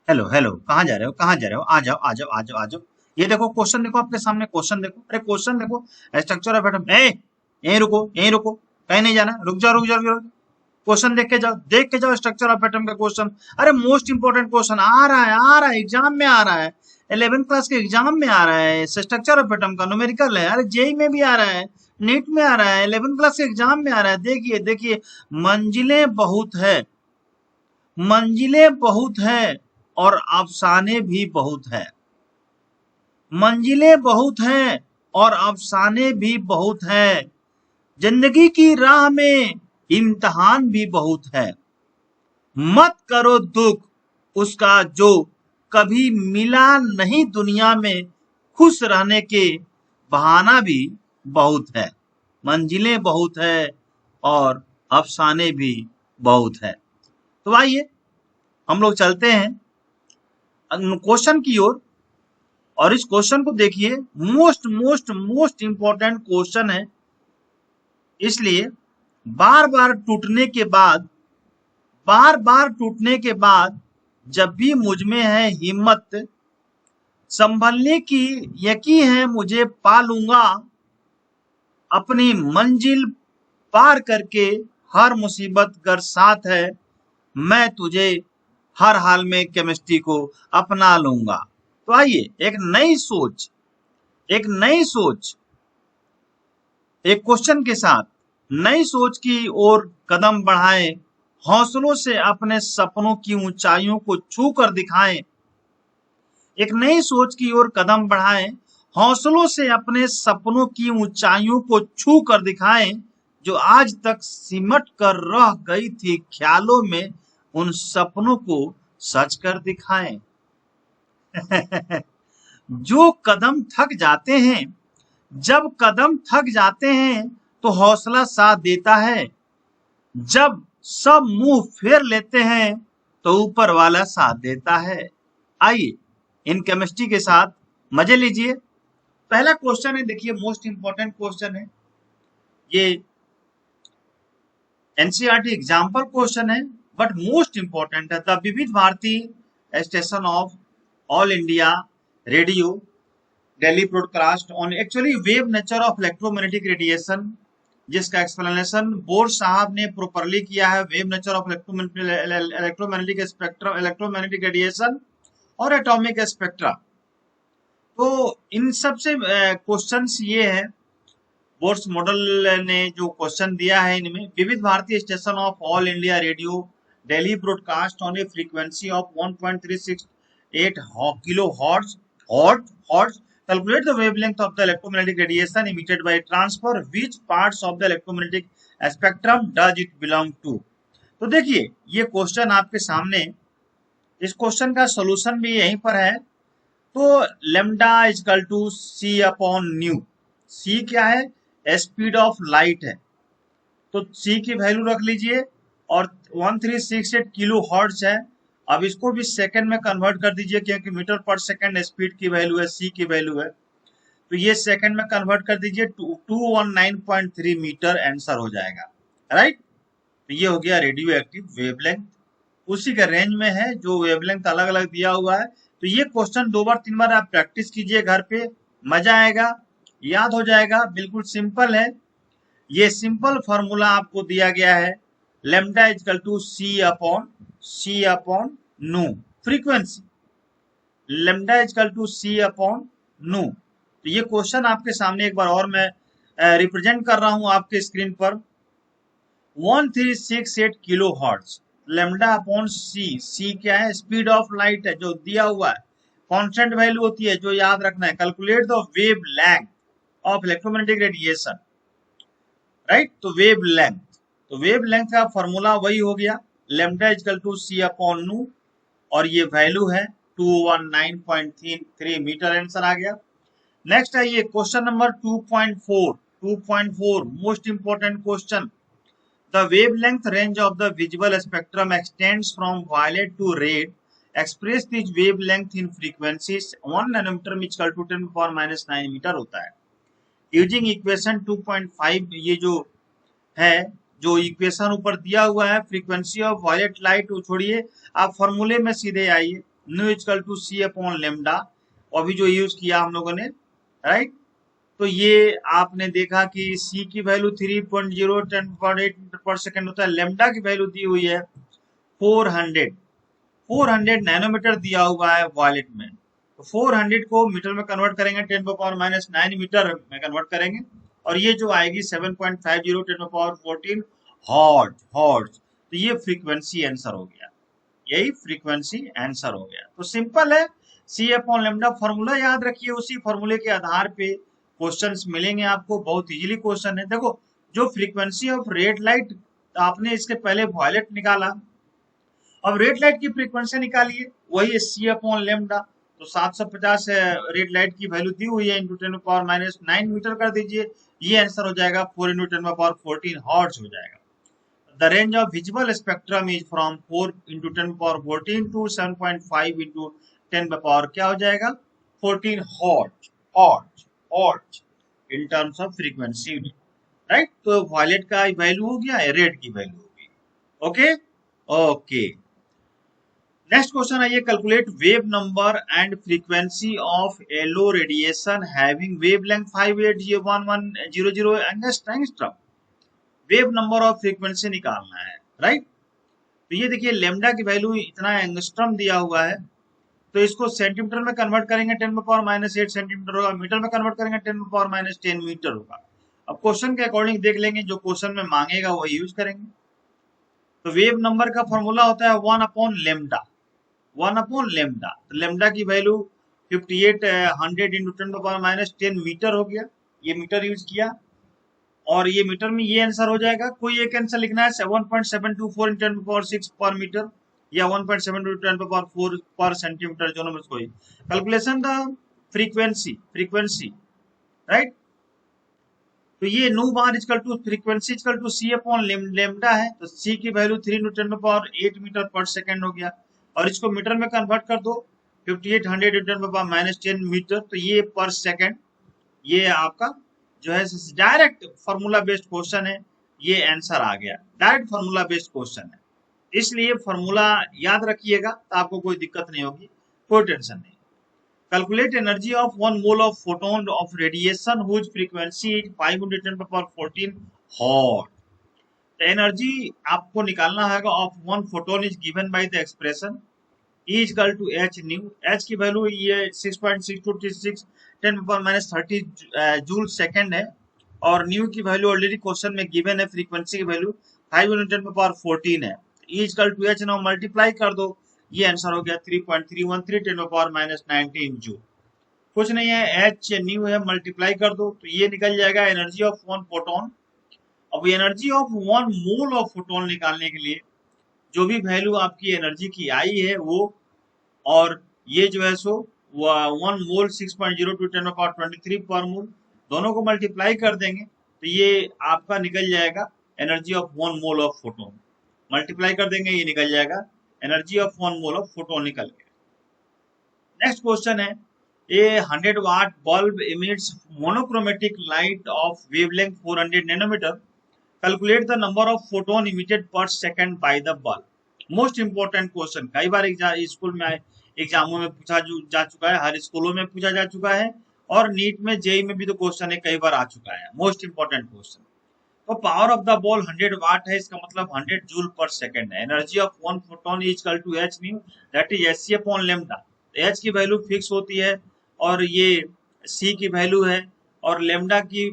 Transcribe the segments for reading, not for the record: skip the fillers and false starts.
Hello hello, कहाँ जा रहे हो, कहाँ जा रहे हो? आ जाओ आ जाओ आ जाओ आ जाओ। ये देखो क्वेश्चन, देखो आपके सामने क्वेश्चन देखो, अरे क्वेश्चन देखो। स्ट्रक्चर ऑफ एटम, यहीं रुको यहीं रुको, कहीं नहीं जाना, रुक जाओ रुक जाओ रुक जाओ। क्वेश्चन देख के जाओ, देख के जाओ स्ट्रक्चर ऑफ एटम का क्वेश्चन। अरे मोस्ट इंपोर्टेंट क्वेश्चन आ रहा है एग्जाम में आ रहा है। 11th क्लास के एग्जाम में आ रहा है, स्ट्रक्चर ऑफ एटम का न्यूमेरिकल है। अरे जेई में भी आ रहा है, नीट में आ रहा है, 11th क्लास के एग्जाम में आ रहा है। देखिए देखिए, मंजिलें बहुत है, मंजिलें बहुत है और अफसाने भी बहुत है। मंजिलें बहुत हैं और अफसाने भी बहुत है। जिंदगी की राह में इम्तिहान भी बहुत है। मत करो दुख उसका जो कभी मिला नहीं दुनिया में, खुश रहने के बहाना भी बहुत है। मंजिलें बहुत है और अफसाने भी बहुत है। तो आइए हम लोग चलते हैं क्वेश्चन की ओर। और इस क्वेश्चन को देखिए, most most most important question है। इसलिए बार बार टूटने के बाद, बार बार टूटने के बाद जब भी मुझ में है हिम्मत, संभलने की यकीन है मुझे, पा लूंगा अपनी मंजिल पार करके। हर मुसीबत गर साथ है, मैं तुझे हर हाल में केमिस्ट्री को अपना लूंगा। तो आइए एक नई सोच, एक नई सोच, एक क्वेश्चन के साथ नई सोच की ओर कदम बढ़ाएं। हौसलों से अपने सपनों की ऊंचाइयों को छू कर दिखाएं। एक नई सोच की ओर कदम बढ़ाएं, हौसलों से अपने सपनों की ऊंचाइयों को छू कर दिखाएं। जो आज तक सिमट कर रह गई थी ख्यालों में, उन सपनों को सच कर दिखाएं। जो कदम थक जाते हैं, जब कदम थक जाते हैं तो हौसला साथ देता है। जब सब मुंह फेर लेते हैं तो ऊपर वाला साथ देता है। आइए इन केमिस्ट्री के साथ मजे लीजिए। पहला क्वेश्चन है, देखिए मोस्ट इंपॉर्टेंट क्वेश्चन है ये, एनसीईआरटी एग्जाम्पल क्वेश्चन है, बट मोस्ट इंपॉर्टेंट है। The Vividh Bharati station of all India radio daily broadcast on actually wave nature of electromagnetic radiation, जिसका एक्सप्लेनेशन बोर साहब ने प्रॉपरली किया है। Wave nature of electromagnetic spectrum, electromagnetic radiation और atomic spectra. तो इन सब से क्वेश्चंस ये है, बोर्स मॉडल ने जो क्वेश्चन दिया है इनमें, Vividh Bharati station of all India radio daily broadcast on a frequency of 1.368 kilohertz, hertz, calculate the wavelength of the electromagnetic radiation emitted by transfer, which parts of the electromagnetic spectrum does it belong to। तो देखिए ये question आपके सामने, इस question का solution भी यहीं पर है। तो lambda equal to C upon nu. C क्या है? स्पीड ऑफ लाइट है, तो सी की वैल्यू रख लीजिए। और 1368 किलो हर्ट्ज है। अब इसको भी सेकंड में कन्वर्ट कर दीजिए, क्योंकि मीटर पर सेकंड स्पीड की वैल्यू है, सी की वैल्यू है। तो ये सेकंड में कन्वर्ट कर दीजिए, 219.3 मीटर आंसर हो जाएगा, राइट। तो ये हो गया रेडियो एक्टिव वेवलेंथ, उसी के रेंज में है जो वेवलेंथ अलग अलग दिया हुआ है। तो ये क्वेश्चन 2 बार 3 बार आप प्रैक्टिस कीजिए घर पे, मजा आएगा, याद हो जाएगा। बिल्कुल सिंपल है। ये सिंपल फॉर्मूला आपको दिया गया है, lambda equal to C upon nu frequency, lambda equal to C upon nu. तो ये क्वेश्चन आपके सामने एक बार और मैं रिप्रेजेंट कर रहा हूं आपके स्क्रीन पर। 1368 किलो हर्ट्ज, लेमडा अपॉन सी, सी क्या है? स्पीड ऑफ लाइट है जो दिया हुआ है, कांस्टेंट वैल्यू होती है जो याद रखना है। Calculate the wavelength of electromagnetic radiation, right. तो वेव लेंथ, तो वेव लेंथ का फॉर्मूला वही हो गया, lambda equal to C upon nu, और ये वैल्यू है 219.3 मीटर, आंसर आ गया। नेक्स्ट है ये question number 2.4, 2.4 most important question. The wavelength range of the visible spectrum extends from violet to red. Express this wavelength in frequencies 1 nanometer में equal to 10⁻⁹ metre होता है। Using equation 2.5, ये जो है, जो इक्वेशन ऊपर दिया हुआ है, फ्रीक्वेंसी ऑफ वायलेट लाइट छोड़िए, आप फॉर्मूले में सीधे आइए। Nu equal to C upon lambda, अभी जो यूज किया हम लोगों ने, राइट। तो ये आपने देखा कि सी की वैल्यू 3.0 मीटर पर सेकेंड होता है, लेमडा की वैल्यू दी हुई है 400 नैनोमीटर दिया हुआ है वॉयलेट में। तो 400 को मीटर में कन्वर्ट करेंगे 10⁻⁹ मीटर में कन्वर्ट करेंगे, और ये जो आएगी 7.50 10⁻14 हॉर्ट्ज। तो ये फ्रीक्वेंसी आंसर हो गया, यही फ्रीक्वेंसी आंसर हो गया। तो सिंपल है, सी अपॉन लेमडा फॉर्मूला याद रखिए, उसी फॉर्मूले के आधार पे क्वेश्चंस मिलेंगे आपको, बहुत इजीली क्वेश्चन है। देखो, जो फ्रीक्वेंसी ऑफ रेड लाइट आपने इसके पहले वॉयलेट निकाला, अब रेड लाइट की फ्रीक्वेंसी निकालिए, वही सी अपॉन लेमडा। तो 750 रेड लाइट की वैल्यू दी हुई है, इंटू 10⁻⁹ मीटर कर दीजिए, ये आंसर हो जाएगा 4 इंटू 10⁻14 हॉर्ट्ज हो जाएगा। The range of visible spectrum is from 4 into 10⁻14 to 7.5 into 10 power क्या हो जाएगा 14 hertz in terms of frequency unit, right. तो वायलेट का वैल्यू हो गया, रेड की वैल्यू होगी। ओके ओके, नेक्स्ट क्वेश्चन है ये, calculate wave number and frequency of yellow radiation having wavelength 581100 angstrom. Wave number और फ्रीक्वेंसी निकालना है, राइट। तो ये देखिए लेमडा की वैल्यू इतना एंगस्ट्रम दिया हुआ है, तो इसको सेंटीमीटर में कन्वर्ट करेंगे 10⁻⁸ सेंटीमीटर होगा, मीटर में कन्वर्ट करेंगे 10⁻⁻10 मीटर होगा। अब क्वेश्चन के अकॉर्डिंग देख लेंगे, जो क्वेश्चन में मांगेगा वही यूज करेंगे। तो वेव नंबर का फॉर्मूला होता है 1 अपॉन लेमडा, 1 अपॉन लेमडा। तो लेमडा की वैल्यू 5800 इंटू 10⁻⁻10 मीटर हो गया, ये मीटर यूज किया, और ये मीटर में ये आंसर हो जाएगा। कोई एक आंसर लिखना है 1.724 × 10⁻6 पर मीटर, या 1.7 × 10⁻4 पर सेंटीमीटर, जो नंबर कोई। Calculation the frequency, right. तो ये nu bar equal to frequency equal to C upon lambda है, तो सी की वैल्यू 3 × 10⁸ मीटर पर सेकेंड हो गया, और इसको मीटर में कन्वर्ट कर दो 5800 × 10⁻⁻10 मीटर, तो ये पर सेकेंड, ये आपका जो है डायरेक्ट फॉर्मूला बेस्ड क्वेश्चन है, ये आंसर आ गया, डायरेक्ट फॉर्मूला बेस्ड क्वेश्चन है, इसलिए फॉर्मूला याद रखिएगा, तो आपको कोई दिक्कत नहीं होगी, कोई टेंशन नहीं। Calculate energy of 1 mole of photon of radiation whose frequency is 5 × 10⁻14 हॉट। एनर्जी आपको निकालना है of 1 photon is given by the expression E is equal to h nu, h की वैल्यू ये 6.6236 10⁻30 जूल सेकेंड है, और न्यू की वैल्यू ऑलरेडी क्वेश्चन में गिवन है, फ्रीक्वेंसी की वैल्यू 5 × 10⁻14 है। E is equal to h now multiply कर दो, ये आंसर हो गया 3.313 10⁻19 जूल। कुछ नहीं है, h न्यू है, मल्टीप्लाई कर दो, तो ये निकल जाएगा एनर्जी ऑफ 1 फोटोन। अब energy of 1 mole of photon निकालने के लिए जो भी वैल्यू आपकी एनर्जी की आई है वो, और ये जो है सो 1 मोल 6.02 10⁻23 पर मोल, दोनों को मल्टीप्लाई कर देंगे, तो ये आपका निकल जाएगा energy of 1 mole of photon. Multiply कर देंगे, ये निकल जाएगा energy of 1 mole of photon निकल गया। नेक्स्ट क्वेश्चन है, a 100 watt bulb emits monochromatic light of wavelength 400 nanometre. Calculate the number of photon emitted per second by the bulb. Most important question, कई बार स्कूल में एग्जामों में पूछा जा चुका है, हर स्कूलों में पूछा जा चुका है, और नीट में जेई में भी तो क्वेश्चन है, कई बार आ चुका है, मोस्ट इंपोर्टेंट क्वेश्चन। तो power of the ball 100 watt है, इसका मतलब 100 जूल पर सेकंड है। Energy of 1 photon is equal to h nu, that is h upon lambda. h की वैल्यू फिक्स होती है, और ये c की वैल्यू है, और लेमडा की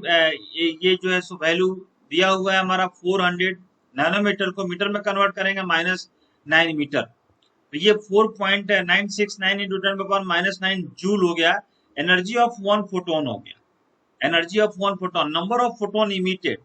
ये जो है सो वैल्यू दिया हुआ है हमारा 400 नैनोमीटर, को मीटर में कन्वर्ट करेंगे -9 मीटर, तो ये 4.969 × 10⁻⁻9 जूल हो गया। एनर्जी ऑफ 1 फोटोन हो गया, energy of 1 photon. Number of photon emitted,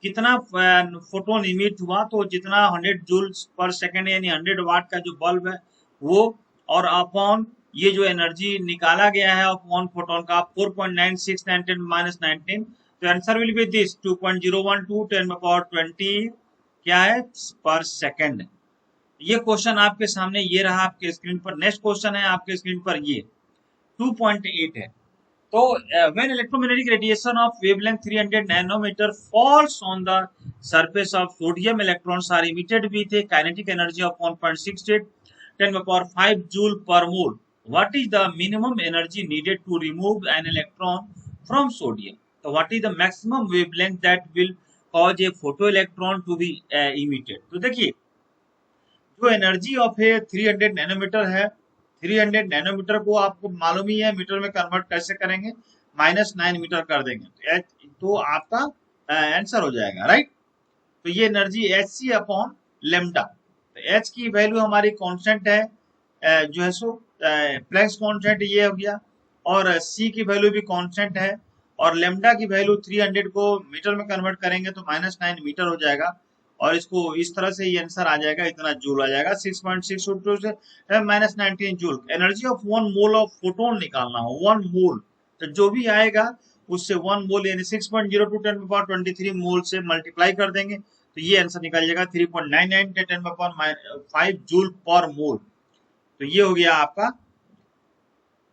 कितना फोटोन इमिट हुआ, तो जितना 100 जूल पर सेकेंड यानी 100 वाट का जो बल्ब है वो, और अपॉन ये जो एनर्जी निकाला गया है ऑफ 1 फोटोन का 4.96 × 10⁻19, तो आंसर विल बी दिस 2.012 10⁻20 क्या है पर सेकेंड। ये क्वेश्चन आपके सामने ये रहा आपके स्क्रीन पर। नेक्स्ट क्वेश्चन है आपके स्क्रीन पर, ये 2.8 है। तो when electromagnetic radiation of wavelength 300 nanometre falls on the surface of sodium, electrons are emitted with a kinetic energy of 1.68 10⁵ joule per mole. What is the minimum energy needed to remove an electron from sodium? So what is the maximum wavelength that will cause a photoelectron to be emitted? तो देखिए जो energy of A 300 nanometre है, 300 nanometre को आपको मालूम ही है metre में convert कैसे करेंगे, -9 मीटर कर देंगे तो आपका आंसर हो जाएगा, राइट। तो ये energy h c upon lambda, तो एच की वैल्यू हमारी कांस्टेंट है जो है सो प्लैंक्स कांस्टेंट ये हो गया, और सी की वैल्यू भी कांस्टेंट है, और लेमडा की वैल्यू 300 को मीटर में कन्वर्ट करेंगे तो -9 मीटर हो जाएगा, और इसको इस तरह से ये आंसर आ जाएगा, इतना जूल आ जाएगा 6.6 से -19 joule. Energy of 1 mole of photon निकालना हो, 1 मोल, तो जो भी आएगा उससे 1 मोल यानी 6.02 10⁻23 मोल से मल्टीप्लाई कर देंगे तो ये आंसर निकल जाएगा 3.99 10⁵ जूल पर मोल। तो ये हो गया आपका,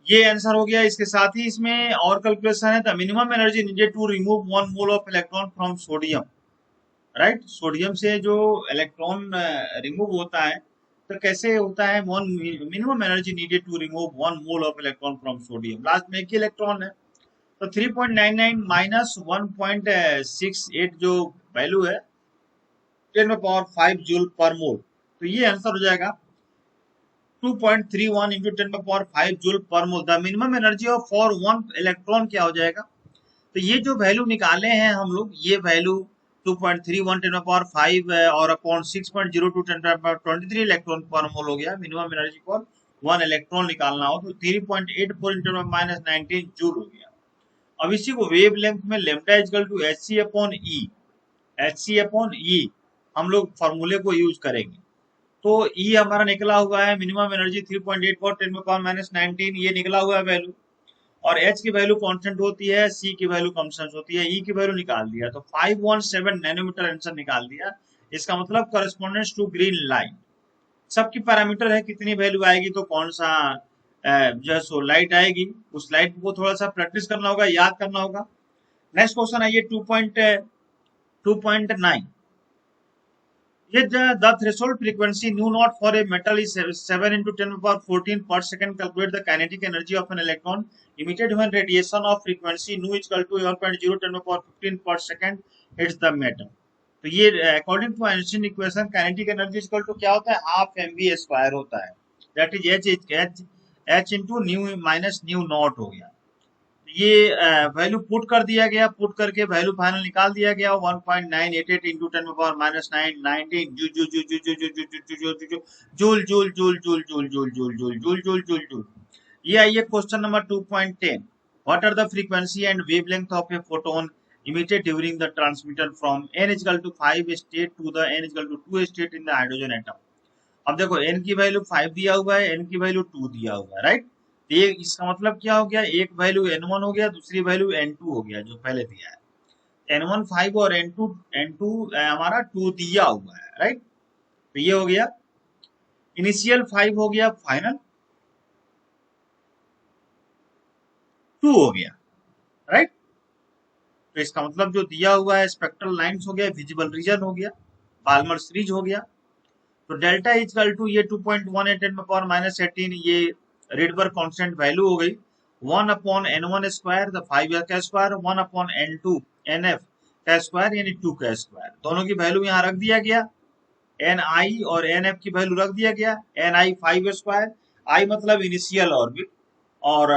ये आंसर हो गया। इसके साथ ही इसमें और कैलकुलेशन है, the minimum energy needed to remove 1 mole of electron from sodium, right. Sodium से जो इलेक्ट्रॉन रिमूव होता है तो कैसे होता है, minimum energy needed to remove 1 mole of electron from sodium, last में एक ही इलेक्ट्रॉन है तो 3.99 माइनस 1.68 जो वैल्यू है 10⁵ जूल पर मोल, तो ये आंसर हो जाएगा 2.31 इंटू 10⁵ जूल पर मोल। The minimum energy of for 1 electron क्या हो जाएगा, तो ये जो वैल्यू निकाले हैं हम लोग, ये वैल्यू 2.31 10⁵ और अपॉन 6.02 10⁻23 इलेक्ट्रॉन पर मोल हो गया। मिनिमम एनर्जी फॉर 1 इलेक्ट्रॉन निकालना हो तो 3.84 इंटू 19 जूल हो गया। अब इसी को वेव लेंथ में lambda equal to hc upon E, hc upon E हम लोग फॉर्मूले को यूज करेंगे। तो ई हमारा निकला हुआ है मिनिमम एनर्जी 3.84 10⁻19 ये निकला हुआ है वैल्यू, और एच की वैल्यू कांस्टेंट होती है, सी की वैल्यू कांस्टेंट होती है, ई की वैल्यू निकाल दिया तो 517 नैनोमीटर आंसर निकाल दिया। इसका मतलब करस्पॉन्डेंस टू ग्रीन लाइट, सबकी पैरामीटर है कितनी वैल्यू आएगी तो कौन सा जो है सो लाइट आएगी, उस लाइट को थोड़ा सा प्रैक्टिस करना होगा, याद करना होगा। नेक्स्ट क्वेश्चन आइए 2.9, ये the threshold frequency nu naught for a metal is 7 into 10⁻14 per second. Calculate the kinetic energy of an electron emitted when radiation of frequency nu is equal to 1.0 10⁻15 per second hits the metal. तो ये according to Einstein equation kinetic energy equal to क्या होता है, half mv square होता है, that is h into nu minus nu naught हो गया। ये वैल्यू पुट कर दिया गया, पुट करके वैल्यू फाइनल निकाल दिया गया 1.988 into 10⁻⁹ joule joule joule joule joule joule joule joule joule joule joule joule. ये आइए question number 2.10, what are the frequency and wavelength of a photon emitted during the transmitter from n is equal to 5 state to the n is equal to 2 state in the hydrogen atom। अब देखो n की value 5 दिया हुआ है, n की value 2 दिया हुआ है, राइट। ये इसका मतलब क्या हो गया, एक वैल्यू n1 हो गया, दूसरी वैल्यू n2 हो गया जो पहले दिया है। n1 5 और n2 हमारा 2 दिया हुआ है, राइट। तो ये हो गया इनिशियल 5 हो गया, फाइनल 2 हो गया, राइट। तो इसका मतलब जो दिया हुआ है स्पेक्ट्रल लाइंस हो गया, विजिबल रीजन हो गया, बाल्मर सीरीज हो गया। तो डेल्टा इक्वल टू ये 2.18 10⁻−18 ये रिडबर्ग कांस्टेंट वैल्यू हो गई 1 अपॉन n1 स्क्वायर द 5 का स्क्वायर 1 अपॉन n2 nf का स्क्वायर यानी 2 का स्क्वायर, दोनों की वैल्यू यहाँ रख दिया गया, ni और nf की वैल्यू रख दिया गया, ni 5 स्क्वायर, i मतलब इनिशियल ऑर्बिट, और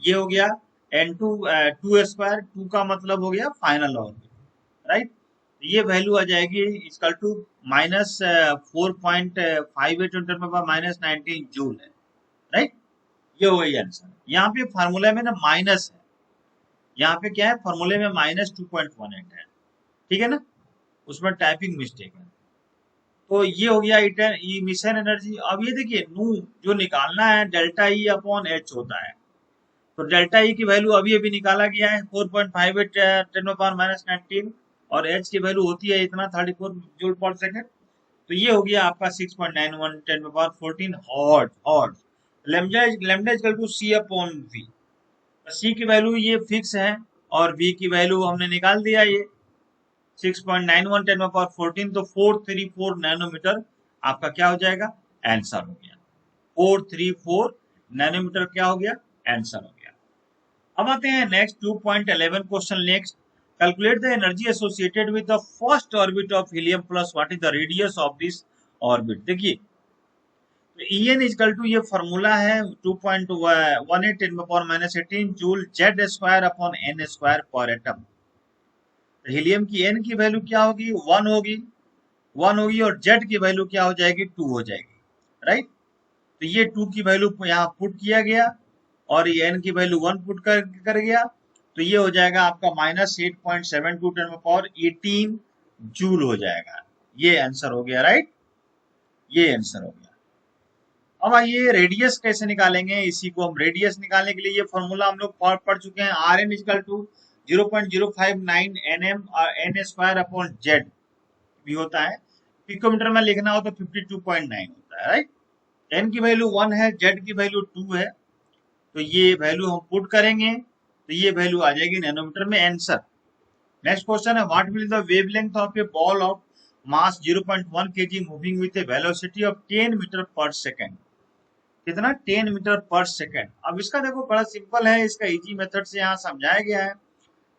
ये हो गया n2 2 स्क्वायर, 2 का मतलब हो गया फाइनल ऑर्बिट, राइट। ये वैल्यू आ जाएगी इक्वल टू -4.58 10⁻−19 जूल है, राइट। ये हो गई आंसर। यहाँ पे फार्मूला में ना माइनस है, यहाँ पे क्या है फार्मूले में -2.18 है, ठीक है ना, उसमें टाइपिंग मिस्टेक है। तो ये हो गया इमिशन एनर्जी। अब ये देखिए नू जो निकालना है डेल्टा ई अपॉन एच होता है, तो डेल्टा ई की वैल्यू अभी अभी निकाला गया है 4.58 10⁻−19 और एच की वैल्यू होती है इतना 34 जूल पर सेकंड। तो ये हो गया आपका 6.91 10⁻14 हॉट। Lambda equal to C upon V, C की वैल्यू ये फिक्स है और वी की वैल्यू हमने निकाल दिया ये 6.91 10⁻14, तो 434 नैनोमीटर आपका क्या हो जाएगा, आंसर हो गया। 434 नैनोमीटर क्या हो गया, आंसर हो गया। अब आते हैं next 2.11 question next. Calculate the energy associated with the first orbit of helium plus what is the radius of this orbit. देखिए En इजकल टू ये फॉर्मूला है 2.18 10 power minus 18 joule Z square upon n square per atom. Helium की n की value क्या होगी, 1 होगी और Z की वैल्यू क्या हो जाएगी, 2 हो जाएगी, राइट। तो ये 2 की वैल्यू यहाँ पुट किया गया और ये एन की वैल्यू 1 पुट कर गया, तो ये हो जाएगा आपका माइनस 8.72 10 पावर 18 जूल हो जाएगा। ये आंसर हो गया, राइट, ये आंसर हो गया। अब आइए रेडियस कैसे निकालेंगे, इसी को हम रेडियस निकालने के लिए ये फॉर्मूला हम लोग पढ़ चुके हैं। R n equal to 0.059 nm n square upon Z भी होता है, पिकोमीटर में लिखना हो तो 52.9 होता है, राइट। एन की वैल्यू 1 है, जेड की वैल्यू 2 है, तो ये वैल्यू हम पुट करेंगे तो ये वैल्यू आ जाएगी नैनोमीटर में, आंसर। नेक्स्ट क्वेश्चन है what will the wavelength of a ball of mass 0.1 kg moving with a velocity of 10 metre per second. कितना, 10 मीटर पर सेकेंड। अब इसका देखो बड़ा सिंपल है, इसका इजी मेथड से यहाँ समझाया गया है,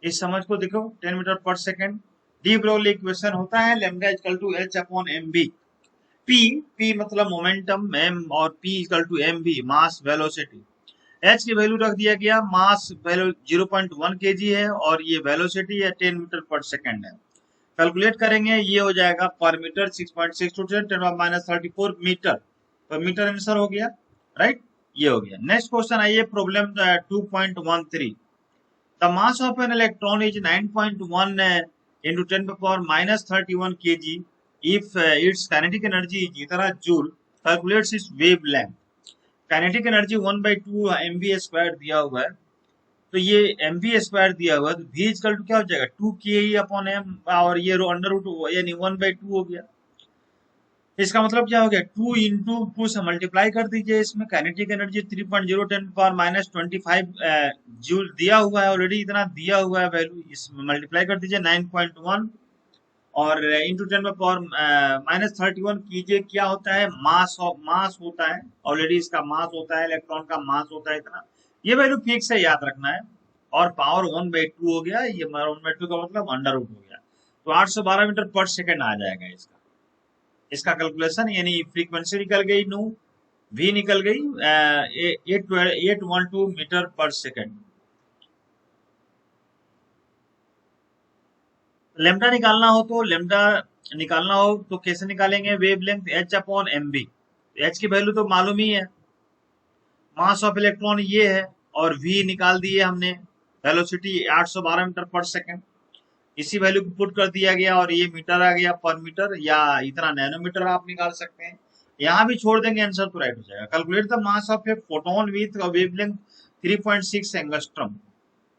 इस समझ को देखो। 10 metre per second de Broglie equation होता है lambda equal to h upon m v. P मतलब मोमेंटम, एम और p equal to m v mass velocity. H की वैल्यू रख दिया गया, मास वैल्यू 0.1 kg है और ये वेलोसिटी है 10 मीटर पर सेकेंड है। कैलकुलेट करेंगे, ये हो जाएगा पर मीटर 6.6 10 माइनस 34 मीटर पर मीटर, आंसर हो गया, राइट, ये हो गया। नेक्स्ट क्वेश्चन आइए problem 2.13। The mass of an electron is 9.1 into 10 power minus 31 kg if its kinetic energy is इतना joule. Calculates it's wavelength. Kinetic energy 1/2 mv square दिया हुआ है, तो ये mv स्क्वायर दिया हुआ है, तो v इक्वल टू क्या हो जाएगा 2 अपॉन m और ये अंडर रूट यानी 1/2 हो गया। इसका मतलब क्या हो गया, 2 इंटू 2 से मल्टीप्लाई कर दीजिए। इसमें kinetic energy 3.0 10 power minus 25 joule दिया हुआ है, ऑलरेडी इतना दिया हुआ है वैल्यू, इसमें मल्टीप्लाई कर दीजिए 9.1 और इंटू 10 पावर माइनस 31 कीजिए, क्या होता है, मास होता है, ऑलरेडी इसका मास होता है, इलेक्ट्रॉन का मास होता है इतना, ये वैल्यू फिक्स है, याद रखना है। और पावर 1/2 हो गया, ये 1/2 का मतलब अंडर रूट हो गया, तो 812 मीटर पर सेकेंड आ जाएगा इसका कैलकुलेशन। यानी फ्रीक्वेंसी निकल गई 9, वी निकल गई 812 मीटर पर सेकेंड। लेमडा निकालना हो तो कैसे निकालेंगे, wavelength h upon m v. H की वैल्यू तो मालूम ही है, मास ऑफ इलेक्ट्रॉन ये है, और v निकाल दिए हमने, वेलोसिटी 812 मीटर पर सेकेंड, इसी वैल्यू को पुट कर दिया गया और ये मीटर आ गया पर मीटर, या इतना नैनोमीटर आप निकाल सकते हैं, यहाँ भी छोड़ देंगे आंसर तो राइट हो जाएगा। Calculate the mass of a photon with wavelength 3.6 angstrom.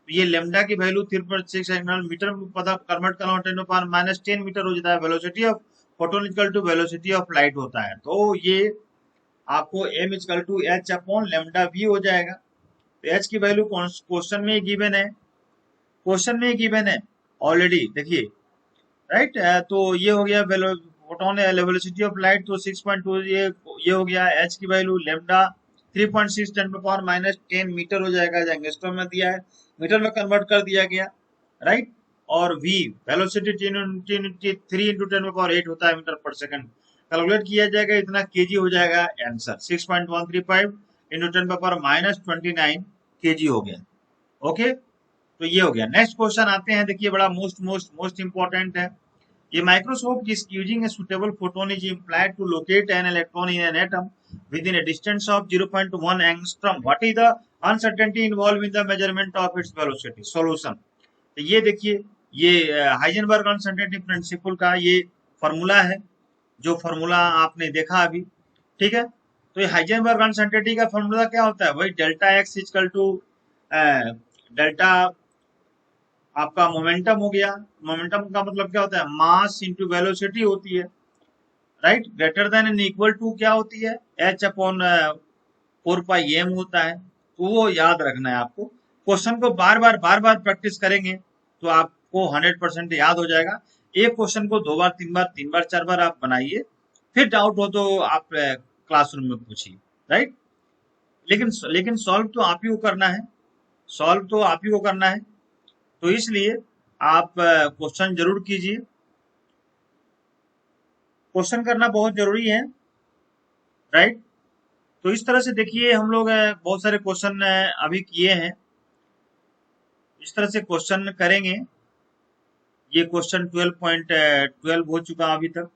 ये लेमडा की वैल्यू 3.6 एंगल मीटर में पता कन्वर्ट करना 10 पावर माइनस 10 मीटर हो जाता है। Velocity of photon equal to velocity of light होता है, तो ये आपको m equal to h upon lambda भी हो जाएगा। तो h की वैल्यू क्वेश्चन में गिवन है, ऑलरेडी देखिए, राइट। तो ये हो गया फोटोन वेलोसिटी ऑफ लाइट, तो 6.2 ये हो गया। h की value lambda 3.6 10 power minus 10 metre हो जाएगा, एंगस्ट्रम में दिया है, मीटर में कन्वर्ट कर दिया गया, राइट। और v वेलोसिटी 3 इंटू 10 पावर 8 होता है मीटर पर सेकंड, कैलकुलेट किया जाएगा, इतना केजी हो जाएगा answer, 6.135 into 10 power minus 29 KG हो गया। ओके, तो ये हो गया। नेक्स्ट क्वेश्चन आते हैं, देखिए बड़ा मोस्ट इंपॉर्टेंट है ये। Microscope is using a suitable photon is implied to locate an electron in an atom within a distance of 0.1 angstrom, what is the uncertainty involve in the measurement of its velocity. Solution, तो ये देखिए, ये Heisenberg uncertainty principle का ये formula है, जो formula आपने देखा अभी, ठीक है। तो ये हाइजेनबर्ग अनसर्टेनिटी का फॉर्मूला क्या होता है, वही delta x equal to delta आपका मोमेंटम हो गया। मोमेंटम का मतलब क्या होता है, मास इंटू वेलोसिटी होती है, right. Greater than and equal to क्या होती है, h अपॉन 4πm होता है, तो वो याद रखना है आपको। क्वेश्चन को बार बार प्रैक्टिस करेंगे तो आपको 100% याद हो जाएगा। एक क्वेश्चन को 2 बार 3 बार 3 बार 4 बार आप बनाइए, फिर डाउट हो तो आप क्लासरूम में पूछिए, राइट। लेकिन सॉल्व तो आप ही को करना है, सॉल्व तो आप ही को करना है। तो इसलिए आप क्वेश्चन जरूर कीजिए, क्वेश्चन करना बहुत जरूरी है, राइट। तो इस तरह से देखिए हम लोग बहुत सारे क्वेश्चन अभी किए हैं, इस तरह से क्वेश्चन करेंगे। ये क्वेश्चन 12.12 हो चुका अभी तक।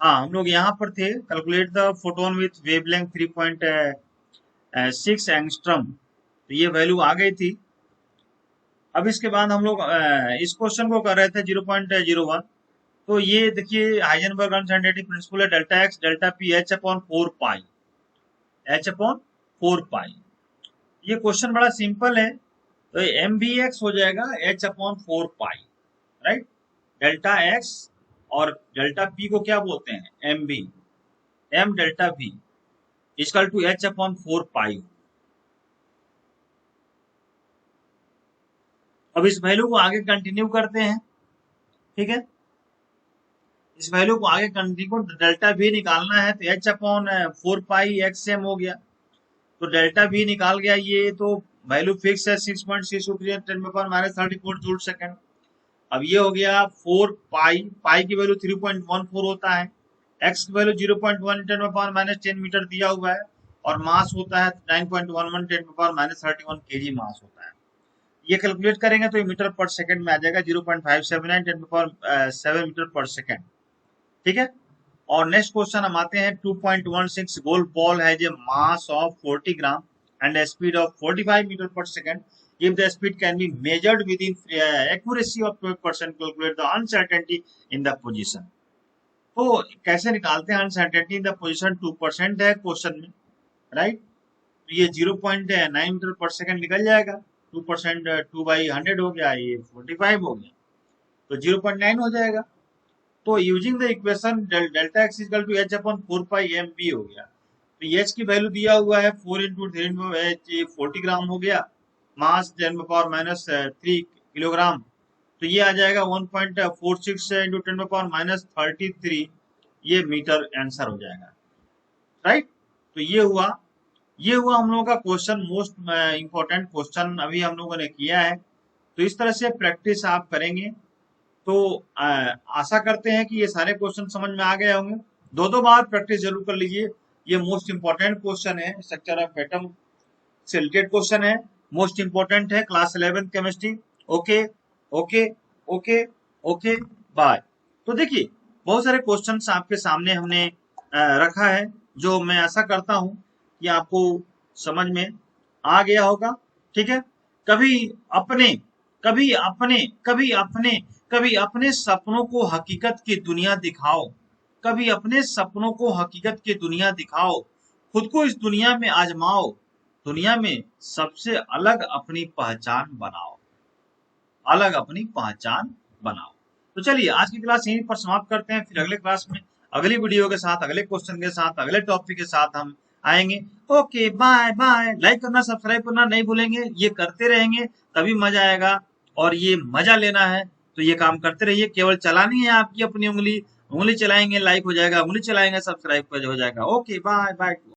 हाँ, हम लोग यहाँ पर थे, calculate the photon with wavelength 3.6 angstrom, तो ये वैल्यू आ गई थी। अब इसके बाद हम लोग इस क्वेश्चन को कर रहे थे 0.01। तो ये देखिए हाइजेनबर्ग अनसर्टेनिटी प्रिंसिपल है, delta x delta P H upon 4 पाई, एच अपॉन 4 पाई। ये क्वेश्चन बड़ा सिंपल है, तो एम बी एक्स हो जाएगा h upon 4 pi, right. Delta x और डेल्टा पी को क्या बोलते हैं, m v, m delta v equal to h upon 4 pi. अब इस वैल्यू को आगे कंटिन्यू करते हैं, ठीक है। इस वैल्यू को आगे कंटिन्यू, डेल्टा भी निकालना है, तो एच अपॉन 4 पाई एक्स एम हो गया, तो डेल्टा भी निकाल गया। ये तो वैल्यू फिक्स है 6.623 10⁻34 जूल सेकंड। अब ये हो गया 4 पाई, पाई की वैल्यू 3.14 होता है, एक्स की वैल्यू 0.1 10⁻10 मीटर दिया हुआ है, और मास होता है 9.11 10⁻31 केजी मास होता है। ये कैलकुलेट करेंगे तो ये मीटर पर सेकंड में आ जाएगा 0.579 10⁻7 मीटर पर सेकंड, ठीक है। और नेक्स्ट क्वेश्चन हम आते हैं 2.16 golf ball has a mass of 40 gram and a speed of 45 metre per second, if the speed can be measured within accuracy of 12%, calculate the uncertainty in the position। तो कैसे निकालते हैं uncertainty in the position, 2% है question में, right. तो ये 0.9 metre per second निकल जाएगा, 2% 2/100 हो गया, ये 45 हो गया, तो 0.9 हो जाएगा। तो using the equation delta x equal to h upon 4 pi m v हो गया। तो एच की वैल्यू दिया हुआ है 4 इंटू 3 इंटू एच, 40 ग्राम हो गया, मास 10⁻³ किलोग्राम, तो ये आ जाएगा 1.46 इंटू 10⁻³ ये मीटर आंसर हो जाएगा, राइट। तो ये हुआ हम लोगों का क्वेश्चन, मोस्ट इंपॉर्टेंट क्वेश्चन अभी हम लोगों ने किया है। तो इस तरह से प्रैक्टिस आप करेंगे तो आशा करते हैं कि ये सारे क्वेश्चन समझ में आ गए होंगे। दो बार प्रैक्टिस जरूर कर लीजिए, ये मोस्ट इंपॉर्टेंट क्वेश्चन है, स्ट्रक्चर ऑफ एटम से रिलेटेड क्वेश्चन है, मोस्ट इंपॉर्टेंट है, class 11 chemistry. Okay okay okay okay, bye. तो देखिए बहुत सारे क्वेश्चंस आपके सामने हमने रखा है, जो मैं आशा करता हूं कि आपको समझ में आ गया होगा, ठीक है। कभी अपने कभी अपने कभी अपने कभी अपने सपनों को हकीकत की दुनिया दिखाओ, कभी अपने सपनों को हकीकत की दुनिया दिखाओ, खुद को इस दुनिया में आजमाओ, दुनिया में सबसे अलग अपनी पहचान बनाओ, अलग अपनी पहचान बनाओ। तो चलिए आज की क्लास यहीं पर समाप्त करते हैं, फिर अगले क्लास में अगली वीडियो के साथ, अगले क्वेश्चन के साथ, अगले टॉपिक के साथ हम आएंगे। Okay bye bye. लाइक करना सब्सक्राइब करना नहीं भूलेंगे, ये करते रहेंगे तभी मजा आएगा, और ये मजा लेना है तो ये काम करते रहिए, केवल चलानी है आपकी अपनी उंगली, उंगली चलाएंगे लाइक हो जाएगा, उंगली चलाएंगे सब्सक्राइब हो जाएगा। Okay bye bye.